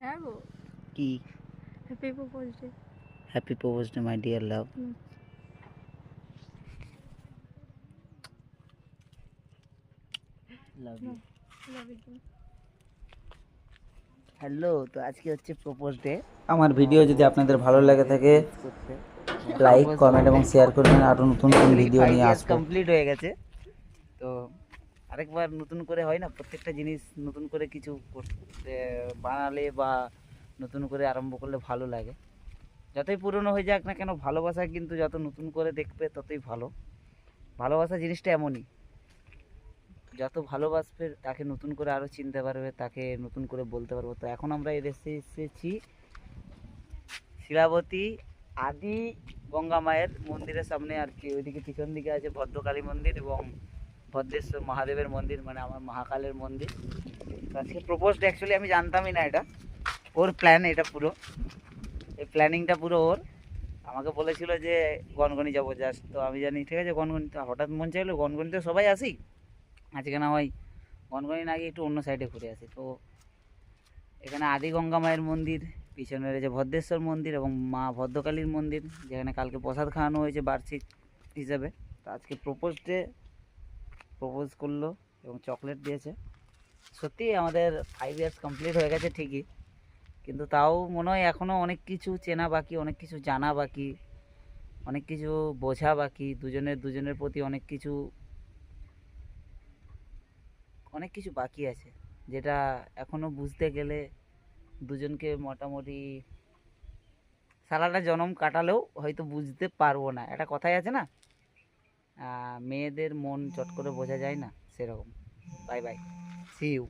হ্যাঁ গো। কি? Happy propose day. Happy propose day my dear love. Love you. Hello, তো আজকে হচ্ছে প্রপোজ ডে। আমার ভিডিও যদি আপনাদের ভালো লাগে থাকে লাইক কমেন্ট এবং শেয়ার করবেন। আরও নতুন নতুন ভিডিও নিয়ে আসবো। কমপ্লিট হয়ে গেছে, তো আরেকবার নতুন করে হয় না, প্রত্যেকটা জিনিস নতুন করে কিছু করতে বানালে বা নতুন করে আরম্ভ করলে ভালো লাগে। যতই পুরনো হয়ে যাক না কেন, ভালোবাসা কিন্তু যত নতুন করে দেখবে ততই ভালো। ভালোবাসা জিনিসটা এমনই, যত ভালোবাসবে তাকে নতুন করে আরও চিনতে পারবে, তাকে নতুন করে বলতে পারবো। তো এখন আমরা এসেছি শিলাবতী আদি গঙ্গা মায়ের মন্দিরের সামনে আর কি। ওইদিকে পিছন দিকে আছে ভদ্রকালী মন্দির এবং ভদ্রেশ্বর মহাদেবের মন্দির, মানে আমার মহাকালের মন্দির। আজকে প্রপোজড, অ্যাকচুয়ালি আমি জানতামই না, এটা ওর প্ল্যান, এটা পুরো এই প্ল্যানিংটা পুরো ওর। আমাকে বলেছিল যে গনগনি যাবো জাস্ট, তো আমি জানি ঠিক আছে গনগনি, তো হঠাৎ মন চাইলো গনগনিতে সবাই আসি, আজকে না হয় গনগনি না গিয়ে একটু অন্য সাইডে ঘুরে আসি। তো এখানে আদি গঙ্গা মায়ের মন্দির, পিছনে রয়েছে ভদ্রেশ্বর মন্দির এবং মা ভদ্রকালীর মন্দির, যেখানে কালকে প্রসাদ খাওয়ানো হয়েছে বার্ষিক হিসাবে। তো আজকে প্রপোজ ডে, প্রপোজ করলো এবং চকলেট দিয়েছে। সত্যি আমাদের 5 ইয়ার্স কমপ্লিট হয়ে গেছে ঠিকই, কিন্তু তাও মনে হয় এখনও অনেক কিছু চেনা বাকি, অনেক কিছু জানা বাকি, অনেক কিছু বোঝা বাকি, দুজনের প্রতি অনেক কিছু বাকি আছে, যেটা এখনও বুঝতে গেলে দুজনকে মোটামুটি সারাটা জনম কাটালেও হয়তো বুঝতে পারবো না। একটা কথাই আছে না, মেয়েদের মন চট করে বোঝা যায় না, সেরকম। Bye bye, see you.